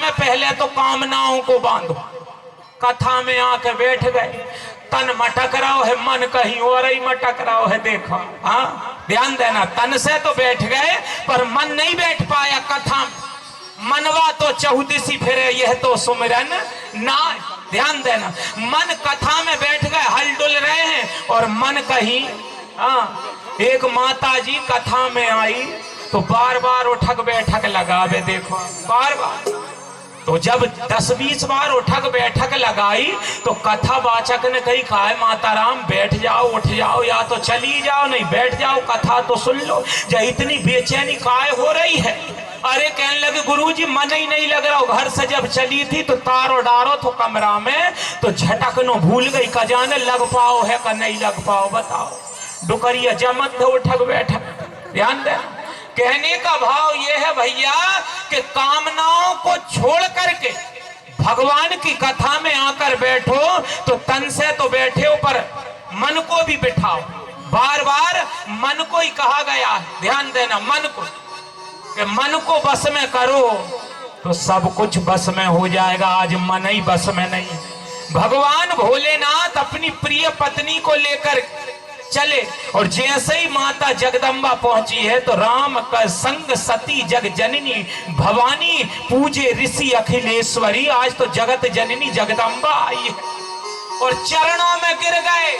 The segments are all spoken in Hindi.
में पहले तो कामनाओं को बांधो। कथा में आके बैठ गए, तन मटक रहा है, मन कहीं और ही मटक रहा है। देखो, हाँ ध्यान देना, तन से तो बैठ गए पर मन नहीं बैठ पाया कथा में। मनवा तो चौदिसी फिरे, यह तो सुमिरन ना। ध्यान देना, मन कथा में बैठ गए, हलडुल रहे हैं और मन कहीं। हाँ, एक माता जी कथा में आई तो बार बार उठक बैठक लगावे। देखो, बार बार। तो जब 10-20 बार उठक बैठक लगाई तो कथा वाचक ने कही, कहा है माता राम बैठ जाओ, उठ जाओ, या तो चली जाओ, नहीं बैठ जाओ, कथा तो सुन लो। जब इतनी बेचैनी काहे हो रही है? अरे कहने लगे गुरुजी मन ही नहीं लग रहा। घर से जब चली थी तो तारो डारो तो कमरा में, तो झटकनो भूल गई, का जाने लग पाओ है का नहीं लग पाओ, बताओ। डुकरिया जमत उठक बैठक। ध्यान दे, कहने का भाव यह है भैया कि कामनाओं को छोड़ करके भगवान की कथा में आकर बैठो तो तन से तो बैठे हो पर मन को भी बिठाओ। बार बार मन को ही कहा गया है। ध्यान देना, मन को, कि मन को बस में करो तो सब कुछ बस में हो जाएगा। आज मन ही बस में नहीं। भगवान भोलेनाथ अपनी प्रिय पत्नी को लेकर चले और जैसे ही माता जगदम्बा पहुंची है तो राम का संग सती जग जननी भवानी पूजे ऋषि अखिलेश्वरी। आज तो जगत जननी जगदम्बा आई है और चरणों में गिर गए,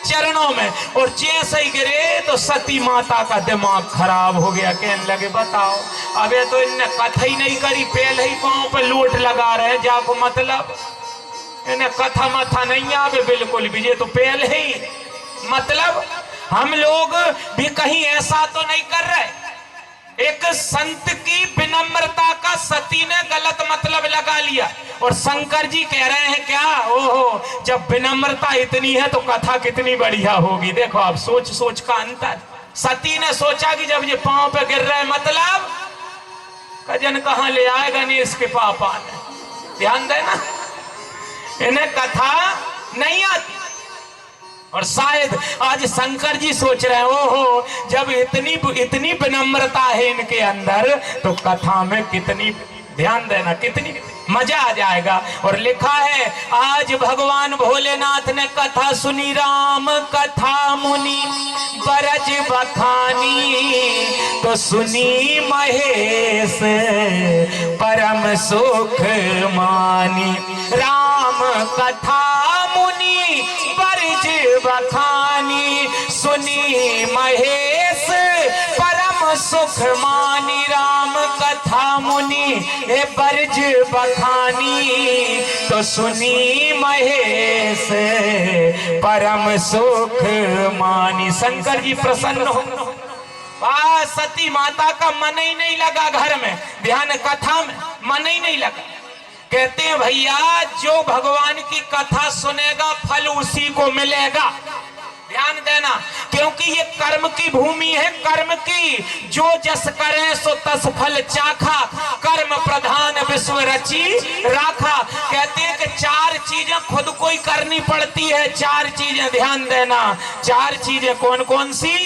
चरणों में। और जैसे ही गिरे तो सती माता का दिमाग खराब हो गया। कहने लगे बताओ, अबे तो इनने कथा ही नहीं करी, पहले ही पांव पे लोट लगा रहे, जाको मतलब इन्हें कथा मथा नहीं आवे बिल्कुल भी। ये तो पहले ही मतलब हम लोग भी कहीं ऐसा तो नहीं कर रहे। एक संत की विनम्रता का सती ने गलत मतलब लगा लिया और शंकर जी कह रहे हैं क्या, ओहो जब विनम्रता इतनी है तो कथा कितनी बढ़िया होगी। देखो आप सोच सोच का अंतर। सती ने सोचा कि जब ये पांव पे गिर रहे मतलब कजन कहां ले आए गणेश के पापा ने। ध्यान देना, इन्हें कथा नहीं आती। और शायद आज शंकर जी सोच रहे हैं, ओहो जब इतनी विनम्रता है इनके अंदर तो कथा में कितनी, ध्यान देना, कितनी मजा आ जाएगा। और लिखा है आज भगवान भोलेनाथ ने कथा सुनी, राम कथा मुनि बरज बखानी, तो सुनी महेश परम सुख मानी। राम कथा मुनि बरज बखानी, सुनी महेश परम सुख मानी। राम कथा मुनि हे बरज बखानी, तो सुनी महेश परम सुख मानी। शंकर जी प्रसन्न हो। सती माता का मन ही नहीं लगा घर में, ध्यान कथा में मन ही नहीं लगा। कहते हैं भैया जो भगवान की कथा सुनेगा फल उसी को मिलेगा। ध्यान देना, क्योंकि ये कर्म की भूमि है, कर्म की। जो जस करे सो तस फल चाखा, कर्म प्रधान विश्व रची राखा। कहते हैं कि 4 चीजें खुद को ही करनी पड़ती है। 4 चीजें, ध्यान देना, 4 चीजें कौन कौन सी?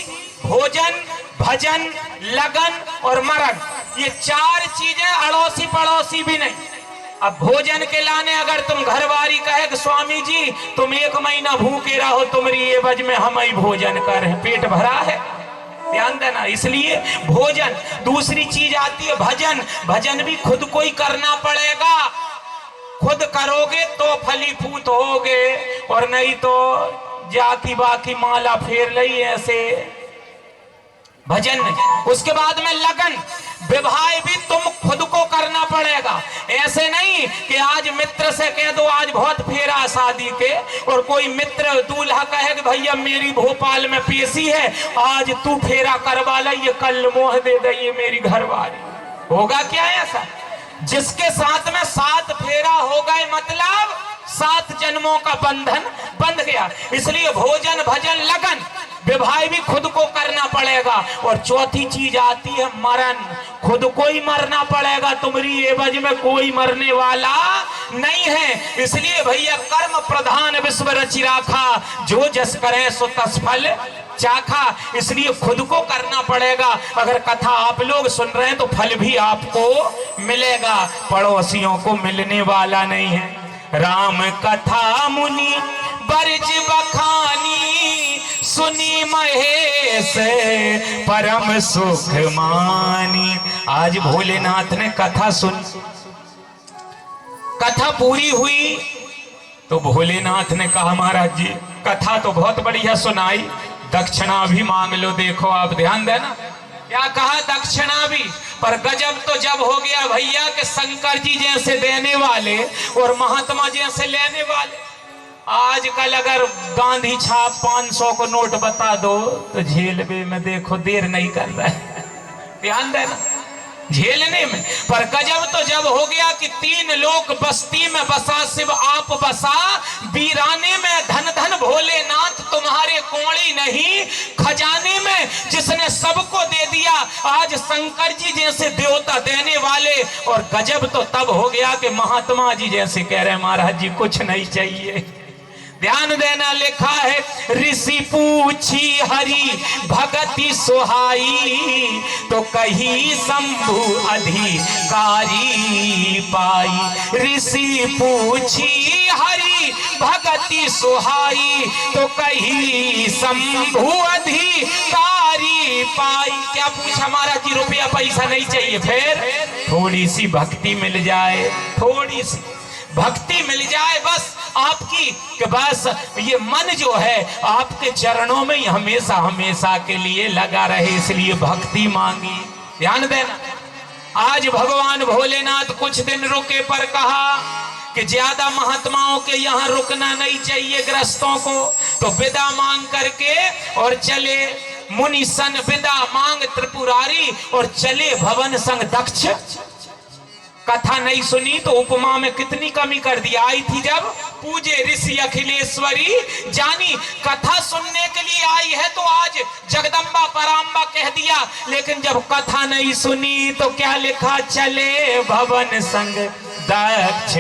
भोजन, भजन, लगन और मरण। ये 4 चीजें अड़ोसी पड़ोसी भी नहीं। अब भोजन के लाने अगर तुम घरवारी कहे कि स्वामी जी तुम 1 महीना भूखे रहो, तुम्हारी ये वज में हम ही भोजन कर रहे, पेट भरा है। ध्यान देना, इसलिए भोजन। दूसरी चीज आती है भजन। भजन भी खुद को ही करना पड़ेगा। खुद करोगे तो फलीभूत होगे और नहीं तो जाकी बाकी माला फेर लई ऐसे भजन नहीं। उसके बाद में लगन, विवाह भी तुम खुद को करना पड़ेगा। ऐसे नहीं कि आज मित्र से कह दो आज बहुत फेरा शादी के, और कोई मित्र दूल्हा कहे कि भैया मेरी भोपाल में पेशी है आज तू फेरा करवा ले, ये कल मोह दे दे ये मेरी घरवाली। होगा क्या ऐसा? जिसके साथ में 7 फेरा हो गए मतलब 7 जन्मों का बंधन बंध गया। इसलिए भोजन, भजन, लगन, विवाह भी खुद को करना पड़ेगा। और चौथी चीज आती है मरण। खुद को ही मरना पड़ेगा, तुम्हारी एवज में कोई मरने वाला नहीं है। इसलिए भैया कर्म प्रधान विश्व रचि राखा, जो जस करे सो तस फल चाखा। इसलिए खुद को करना पड़ेगा। अगर कथा आप लोग सुन रहे हैं तो फल भी आपको मिलेगा, पड़ोसियों को मिलने वाला नहीं है। राम कथा मुनि बरज बखानी, सुनी महेश परम सुख मानी। आज भोलेनाथ ने कथा सुन, कथा पूरी हुई तो भोलेनाथ ने कहा महाराज जी कथा तो बहुत बढ़िया सुनाई, दक्षिणा भी मांग लो। देखो आप ध्यान देना, क्या कहा दक्षिणा भी। पर गजब तो जब हो गया भैया कि शंकर जी जैसे देने वाले और महात्मा जैसे लेने वाले। आजकल अगर गांधी छाप 500 को नोट बता दो तो झेलने में देखो देर नहीं कर रहा है, ध्यान देना झेलने में। पर गजब तो जब हो गया कि 3 लोक बस्ती में बसा शिव आप बसा, वीराने में धन धन भोलेनाथ तुम्हारे कोड़ी नहीं, खजाने में जिसने सबको दे दिया आज शंकर जी जैसे देवता देने वाले। और गजब तो तब हो गया कि महात्मा जी जैसे कह रहे महाराज जी कुछ नहीं चाहिए। ध्यान देना, लिखा है ऋषि पूछी हरि भगति सुहाई, तो कही शंभु अधिकारी पाई। ऋषि पूछी हरि भगति सुहाई, तो कही शंभु अधिकारी पाई। क्या पूछा महाराज जी? रुपया पैसा नहीं चाहिए, फिर थोड़ी सी भक्ति मिल जाए, थोड़ी सी भक्ति मिल जाए बस आपकी, कि बस ये मन जो है आपके चरणों में हमेशा हमेशा के लिए लगा रहे, इसलिए भक्ति मांगी। ध्यान देना, आज भगवान भोलेनाथ कुछ दिन रुके पर कहा कि ज्यादा महात्माओं के यहाँ रुकना नहीं चाहिए ग्रस्तों को, तो विदा मांग करके और चले। मुनि सन विदा मांग त्रिपुरारी और चले भवन संग दक्ष। कथा नहीं सुनी तो उपमा में कितनी कमी कर दी। आई थी जब पूजे ऋषि अखिलेश्वरी जानी, कथा सुनने के लिए आई है तो आज जगदम्बा पराम्बा कह दिया। लेकिन जब कथा नहीं सुनी तो क्या लिखा? चले भवन संग दक्ष।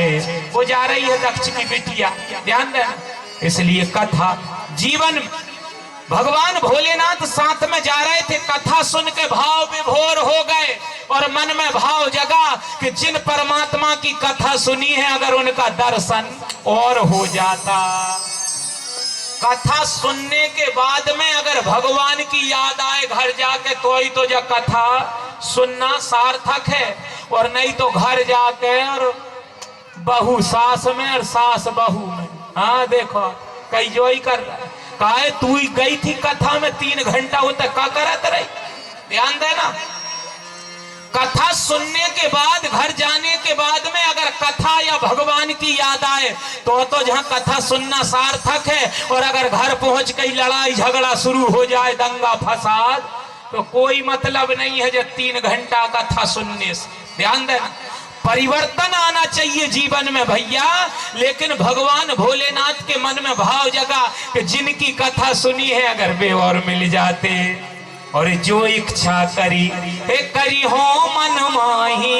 वो जा रही है दक्ष की बिटिया, ध्यान देना। इसलिए कथा जीवन, भगवान भोलेनाथ साथ में जा रहे थे, कथा सुन के भाव विभोर हो गए और मन में भाव जगा कि जिन परमात्मा की कथा सुनी है अगर उनका दर्शन और हो जाता। कथा सुनने के बाद में अगर भगवान की याद आए घर जाके तो ही तो जो कथा सुनना सार्थक है, और नहीं तो घर जाके और बहू सास में और सास बहू में। हाँ देखो कई जो ही कर रहा है, काहे तू ही गई थी कथा में 3 घंटा होता का करत रही। ध्यान देना, कथा सुनने के बाद घर जाने के बाद में अगर कथा या भगवान की याद आए तो जहां कथा सुनना सार्थक है, और अगर घर पहुंच गई लड़ाई झगड़ा शुरू हो जाए दंगा फसाद तो कोई मतलब नहीं है जो 3 घंटा कथा सुनने से। ध्यान देना, परिवर्तन आना चाहिए जीवन में भैया। लेकिन भगवान भोलेनाथ के मन में भाव जगा कि जिनकी कथा सुनी है अगर वे और मिल जाते, और जो इच्छा करी हे करी हो मन माही,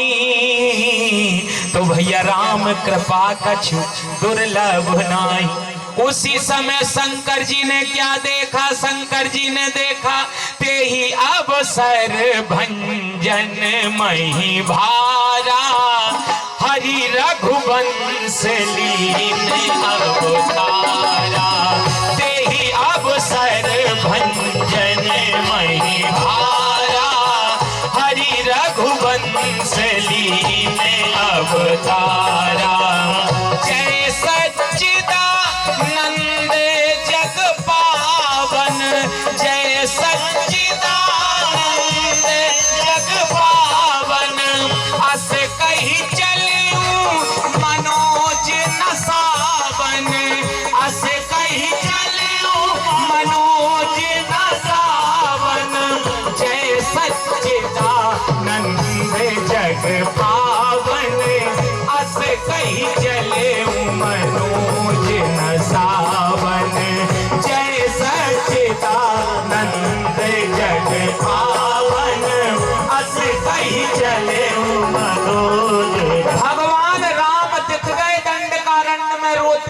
तो भैया राम कृपा कछु दुर्लभ नाही। उसी समय शंकर जी ने क्या देखा? शंकर जी ने देखा ते ही अवसर भंजन मही भारा, हरि रघुवंश लीन अवतारा। ते ही अवसर भंजन मही भारा, हरि रघुवंश लीन अवतारा। जय सच्चिदानंद जग पावन, जय सच्चिदानंद जग पावन। अस कही चलूं मनोज न सावन, अस कही चलूं मनोज न सावन। जय सच्चिदानंद जग पावन, अस कही